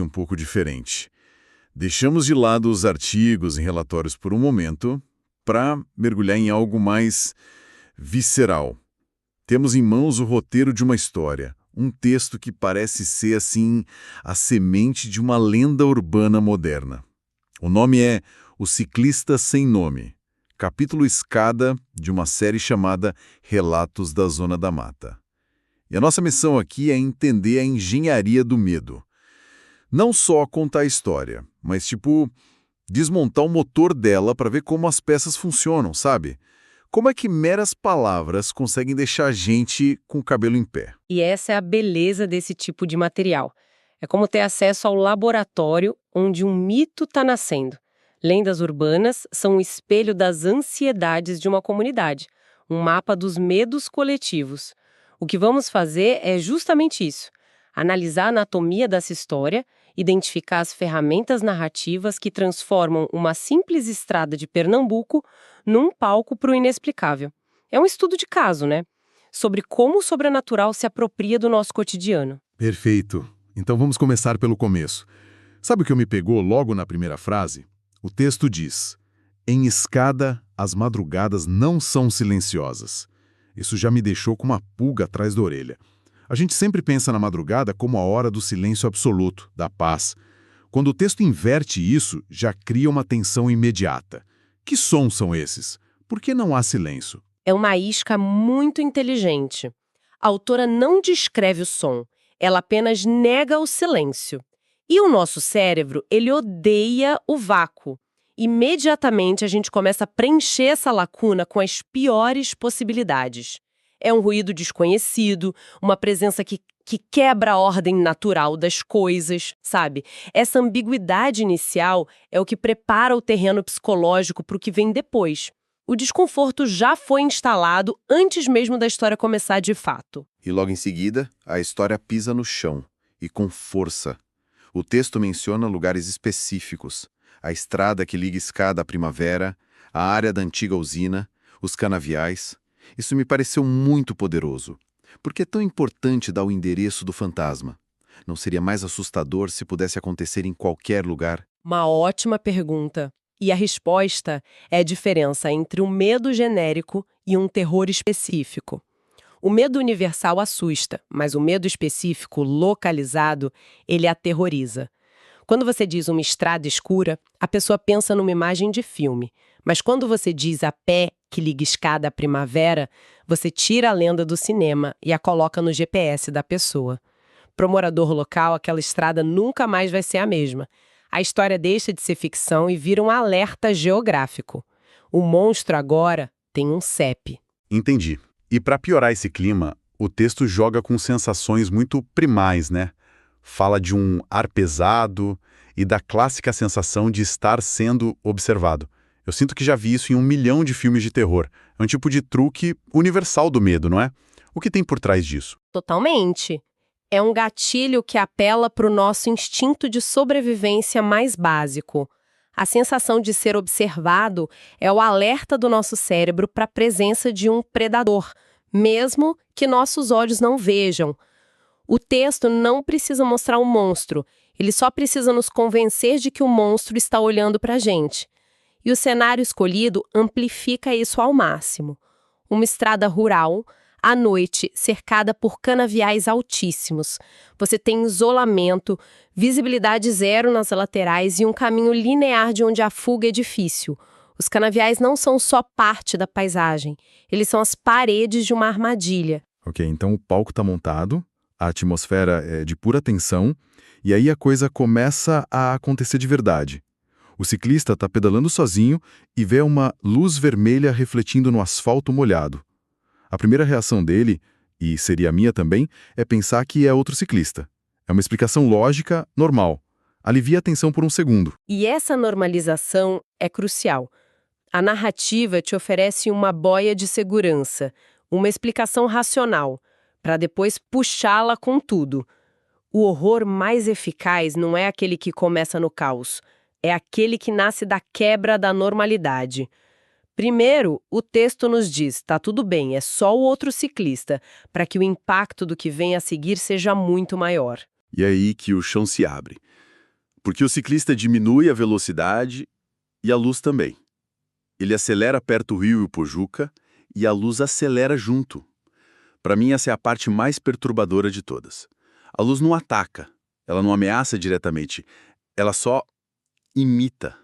Um pouco diferente. Deixamos de lado os artigos e relatórios por um momento para mergulhar em algo mais visceral. Temos em mãos o roteiro de uma história, um texto que parece ser, assim, a semente de uma lenda urbana moderna. O nome é O Ciclista Sem Nome, capítulo escada de uma série chamada Relatos da Zona da Mata. E a nossa missão aqui é entender a engenharia do medo. Não só contar a história, mas, desmontar o motor dela para ver como as peças funcionam, sabe? Como é que meras palavras conseguem deixar a gente com o cabelo em pé? E essa é a beleza desse tipo de material. É como ter acesso ao laboratório onde um mito está nascendo. Lendas urbanas são um espelho das ansiedades de uma comunidade, um mapa dos medos coletivos. O que vamos fazer é justamente isso: analisar a anatomia dessa história, identificar as ferramentas narrativas que transformam uma simples estrada de Pernambuco num palco para o inexplicável. É um estudo de caso, né? Sobre como o sobrenatural se apropria do nosso cotidiano. Perfeito. Então vamos começar pelo começo. Sabe o que me pegou logo na primeira frase? O texto diz: em escada, as madrugadas não são silenciosas. Isso já me deixou com uma pulga atrás da orelha. A gente sempre pensa na madrugada como a hora do silêncio absoluto, da paz. Quando o texto inverte isso, já cria uma tensão imediata. Que sons são esses? Por que não há silêncio? É uma isca muito inteligente. A autora não descreve o som, ela apenas nega o silêncio. E o nosso cérebro, ele odeia o vácuo. Imediatamente a gente começa a preencher essa lacuna com as piores possibilidades. É um ruído desconhecido, uma presença que quebra a ordem natural das coisas, sabe? Essa ambiguidade inicial é o que prepara o terreno psicológico para o que vem depois. O desconforto já foi instalado antes mesmo da história começar de fato. E logo em seguida, a história pisa no chão, e com força. O texto menciona lugares específicos: a estrada que liga Escada à Primavera, a área da antiga usina, os canaviais. Isso me pareceu muito poderoso. Por que é tão importante dar o endereço do fantasma? Não seria mais assustador se pudesse acontecer em qualquer lugar? Uma ótima pergunta. E a resposta é a diferença entre um medo genérico e um terror específico. O medo universal assusta, mas o medo específico, localizado, ele aterroriza. Quando você diz uma estrada escura, a pessoa pensa numa imagem de filme. Mas quando você diz a pé que liga Escada à Primavera, você tira a lenda do cinema e a coloca no GPS da pessoa. Para o morador local, aquela estrada nunca mais vai ser a mesma. A história deixa de ser ficção e vira um alerta geográfico. O monstro agora tem um CEP. Entendi. E para piorar esse clima, o texto joga com sensações muito primais, né? Fala de um ar pesado e da clássica sensação de estar sendo observado. Eu sinto que já vi isso em 1 milhão de filmes de terror. É um tipo de truque universal do medo, não é? O que tem por trás disso? Totalmente. É um gatilho que apela para o nosso instinto de sobrevivência mais básico. A sensação de ser observado é o alerta do nosso cérebro para a presença de um predador, mesmo que nossos olhos não vejam. O texto não precisa mostrar um monstro, ele só precisa nos convencer de que o monstro está olhando para a gente. E o cenário escolhido amplifica isso ao máximo. Uma estrada rural, à noite, cercada por canaviais altíssimos. Você tem isolamento, visibilidade zero nas laterais e um caminho linear de onde a fuga é difícil. Os canaviais não são só parte da paisagem, eles são as paredes de uma armadilha. Ok, então o palco está montado, a atmosfera é de pura tensão, e aí a coisa começa a acontecer de verdade. O ciclista está pedalando sozinho e vê uma luz vermelha refletindo no asfalto molhado. A primeira reação dele, e seria a minha também, é pensar que é outro ciclista. É uma explicação lógica, normal. Alivia a tensão por um segundo. E essa normalização é crucial. A narrativa te oferece uma boia de segurança, uma explicação racional, para depois puxá-la com tudo. O horror mais eficaz não é aquele que começa no caos, é aquele que nasce da quebra da normalidade. Primeiro, o texto nos diz: tá tudo bem, é só o outro ciclista, para que o impacto do que vem a seguir seja muito maior. E é aí que o chão se abre. Porque o ciclista diminui a velocidade e a luz também. Ele acelera perto do Rio Ipojuca e a luz acelera junto. Para mim, essa é a parte mais perturbadora de todas. A luz não ataca, ela não ameaça diretamente, ela só imita.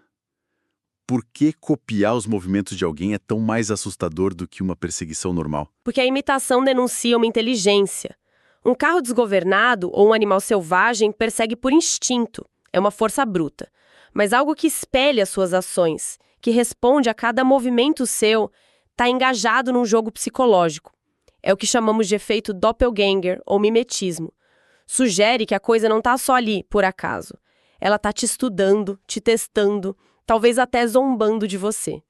Por que copiar os movimentos de alguém é tão mais assustador do que uma perseguição normal? Porque a imitação denuncia uma inteligência. Um carro desgovernado ou um animal selvagem persegue por instinto. É uma força bruta. Mas algo que espelha suas ações, que responde a cada movimento seu, está engajado num jogo psicológico. É o que chamamos de efeito doppelganger ou mimetismo. Sugere que a coisa não está só ali, por acaso. Ela está te estudando, te testando, talvez até zombando de você.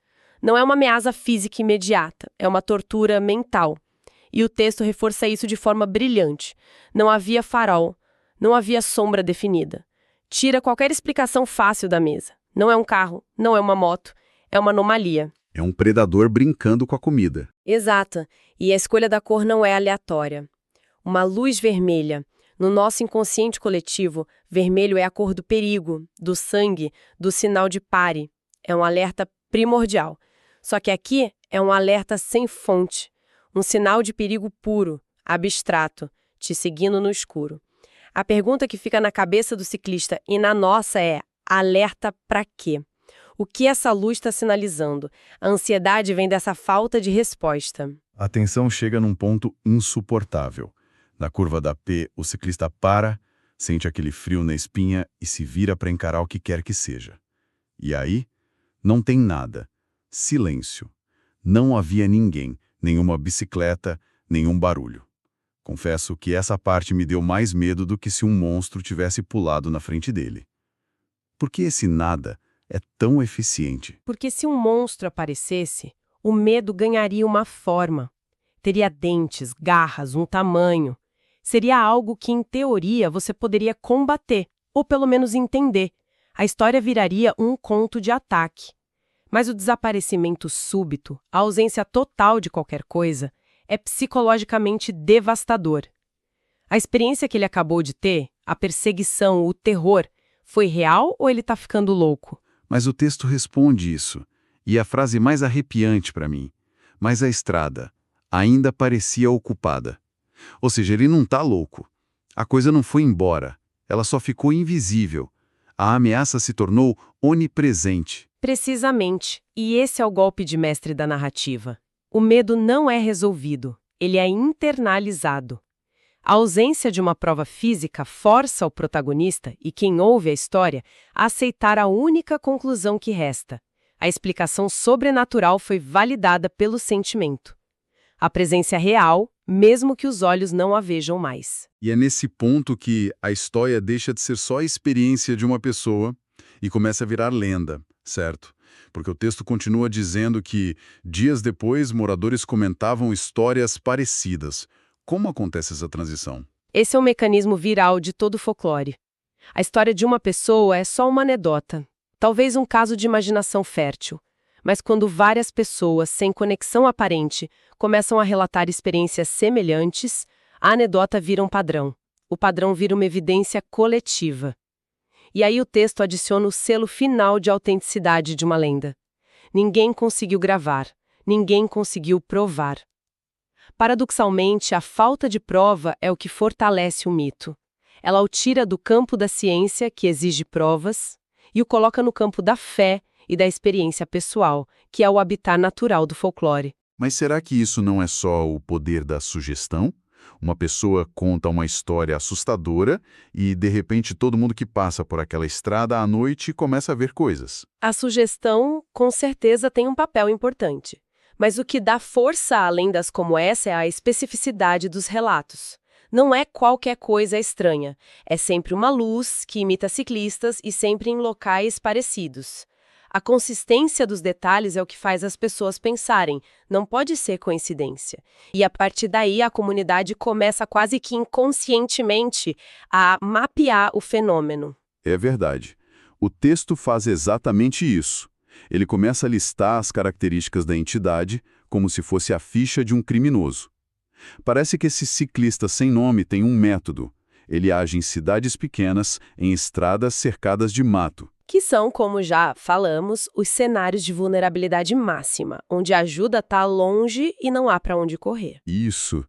Não é uma ameaça física imediata, é uma tortura mental. E o texto reforça isso de forma brilhante. Não havia farol, não havia sombra definida. Tira qualquer explicação fácil da mesa. Não é um carro, não é uma moto, é uma anomalia. É um predador brincando com a comida. Exata. E a escolha da cor não é aleatória. Uma luz vermelha. No nosso inconsciente coletivo, vermelho é a cor do perigo, do sangue, do sinal de pare. É um alerta primordial. Só que aqui é um alerta sem fonte. Um sinal de perigo puro, abstrato, te seguindo no escuro. A pergunta que fica na cabeça do ciclista e na nossa é: alerta pra quê? O que essa luz está sinalizando? A ansiedade vem dessa falta de resposta. A tensão chega num ponto insuportável. Na curva da P, o ciclista para, sente aquele frio na espinha e se vira para encarar o que quer que seja. E aí, não tem nada. Silêncio. Não havia ninguém, nenhuma bicicleta, nenhum barulho. Confesso que essa parte me deu mais medo do que se um monstro tivesse pulado na frente dele. Por que esse nada é tão eficiente? Porque se um monstro aparecesse, o medo ganharia uma forma. Teria dentes, garras, um tamanho. Seria algo que, em teoria, você poderia combater, ou pelo menos entender. A história viraria um conto de ataque. Mas o desaparecimento súbito, a ausência total de qualquer coisa, é psicologicamente devastador. A experiência que ele acabou de ter, a perseguição, o terror, foi real ou ele está ficando louco? Mas o texto responde isso, e a frase mais arrepiante para mim. Mas a estrada ainda parecia ocupada. Ou seja, ele não está louco. A coisa não foi embora, ela só ficou invisível. A ameaça se tornou onipresente. Precisamente, e esse é o golpe de mestre da narrativa. O medo não é resolvido, ele é internalizado. A ausência de uma prova física força o protagonista e quem ouve a história a aceitar a única conclusão que resta. A explicação sobrenatural foi validada pelo sentimento. A presença é real, mesmo que os olhos não a vejam mais. E é nesse ponto que a história deixa de ser só a experiência de uma pessoa e começa a virar lenda, certo? Porque o texto continua dizendo que, dias depois, moradores comentavam histórias parecidas. Como acontece essa transição? Esse é o mecanismo viral de todo o folclore. A história de uma pessoa é só uma anedota, talvez um caso de imaginação fértil. Mas quando várias pessoas, sem conexão aparente, começam a relatar experiências semelhantes, a anedota vira um padrão. O padrão vira uma evidência coletiva. E aí o texto adiciona o selo final de autenticidade de uma lenda. Ninguém conseguiu gravar, ninguém conseguiu provar. Paradoxalmente, a falta de prova é o que fortalece o mito. Ela o tira do campo da ciência, que exige provas, e o coloca no campo da fé e da experiência pessoal, que é o habitat natural do folclore. Mas será que isso não é só o poder da sugestão? Uma pessoa conta uma história assustadora e, de repente, todo mundo que passa por aquela estrada à noite começa a ver coisas. A sugestão, com certeza, tem um papel importante. Mas o que dá força a lendas como essa é a especificidade dos relatos. Não é qualquer coisa estranha. É sempre uma luz que imita ciclistas e sempre em locais parecidos. A consistência dos detalhes é o que faz as pessoas pensarem, não pode ser coincidência. E a partir daí a comunidade começa quase que inconscientemente a mapear o fenômeno. É verdade. O texto faz exatamente isso. Ele começa a listar as características da entidade como se fosse a ficha de um criminoso. Parece que esse ciclista sem nome tem um método. Ele age em cidades pequenas, em estradas cercadas de mato. Que são, como já falamos, os cenários de vulnerabilidade máxima, onde a ajuda está longe e não há para onde correr. Isso.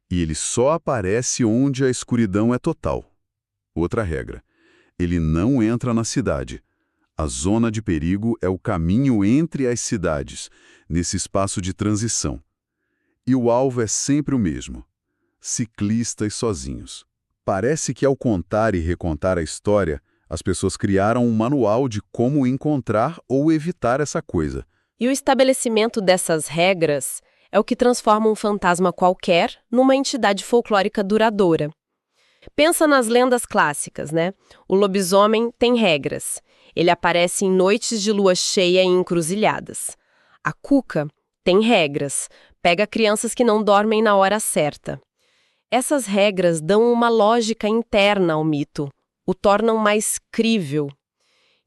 E ele só aparece onde a escuridão é total. Outra regra. Ele não entra na cidade. A zona de perigo é o caminho entre as cidades, nesse espaço de transição. E o alvo é sempre o mesmo: ciclistas sozinhos. Parece que ao contar e recontar a história, as pessoas criaram um manual de como encontrar ou evitar essa coisa. E o estabelecimento dessas regras é o que transforma um fantasma qualquer numa entidade folclórica duradoura. Pensa nas lendas clássicas, né? O lobisomem tem regras. Ele aparece em noites de lua cheia e encruzilhadas. A cuca tem regras. Pega crianças que não dormem na hora certa. Essas regras dão uma lógica interna ao mito, o tornam mais crível.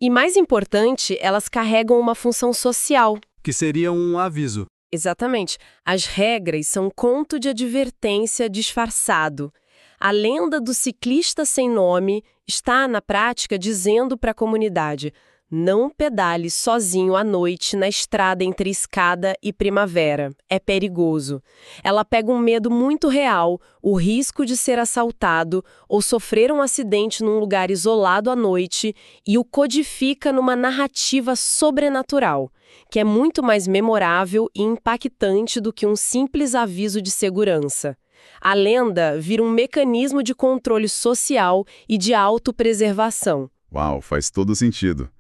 E mais importante, elas carregam uma função social. Que seria um aviso. Exatamente. As regras são conto de advertência disfarçado. A lenda do ciclista sem nome está, na prática, dizendo para a comunidade: não pedale sozinho à noite na estrada entre Escada e Primavera. É perigoso. Ela pega um medo muito real, o risco de ser assaltado ou sofrer um acidente num lugar isolado à noite, e o codifica numa narrativa sobrenatural, que é muito mais memorável e impactante do que um simples aviso de segurança. A lenda vira um mecanismo de controle social e de autopreservação. Uau, faz todo sentido.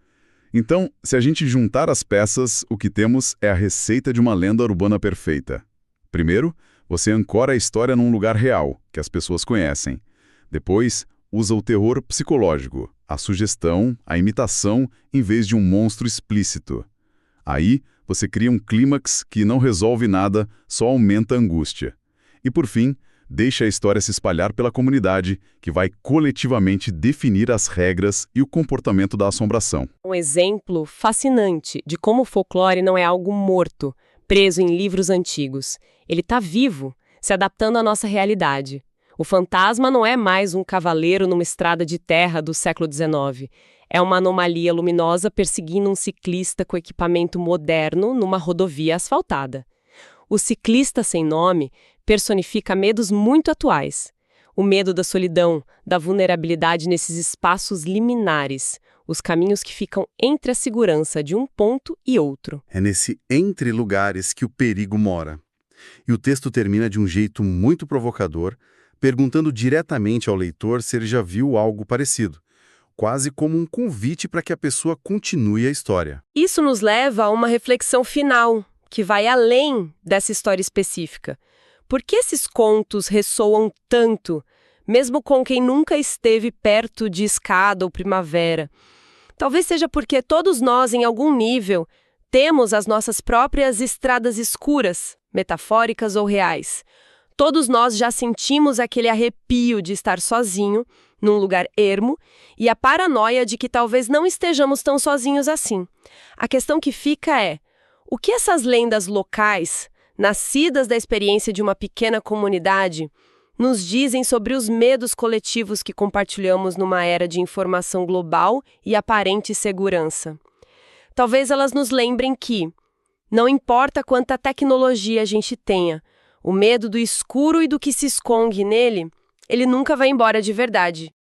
Então, se a gente juntar as peças, o que temos é a receita de uma lenda urbana perfeita. Primeiro, você ancora a história num lugar real, que as pessoas conhecem. Depois, usa o terror psicológico, a sugestão, a imitação, em vez de um monstro explícito. Aí, você cria um clímax que não resolve nada, só aumenta a angústia. E por fim, deixa a história se espalhar pela comunidade, que vai coletivamente definir as regras e o comportamento da assombração. Um exemplo fascinante de como o folclore não é algo morto, preso em livros antigos. Ele está vivo, se adaptando à nossa realidade. O fantasma não é mais um cavaleiro numa estrada de terra do século XIX. É uma anomalia luminosa perseguindo um ciclista com equipamento moderno numa rodovia asfaltada. O ciclista sem nome personifica medos muito atuais. O medo da solidão, da vulnerabilidade nesses espaços liminares, os caminhos que ficam entre a segurança de um ponto e outro. É nesse entre lugares que o perigo mora. E o texto termina de um jeito muito provocador, perguntando diretamente ao leitor se ele já viu algo parecido, quase como um convite para que a pessoa continue a história. Isso nos leva a uma reflexão final, que vai além dessa história específica. Por que esses contos ressoam tanto, mesmo com quem nunca esteve perto de Escada ou Primavera? Talvez seja porque todos nós, em algum nível, temos as nossas próprias estradas escuras, metafóricas ou reais. Todos nós já sentimos aquele arrepio de estar sozinho, num lugar ermo, e a paranoia de que talvez não estejamos tão sozinhos assim. A questão que fica é: o que essas lendas locais, nascidas da experiência de uma pequena comunidade, nos dizem sobre os medos coletivos que compartilhamos numa era de informação global e aparente segurança? Talvez elas nos lembrem que, não importa quanta tecnologia a gente tenha, o medo do escuro e do que se esconde nele, ele nunca vai embora de verdade.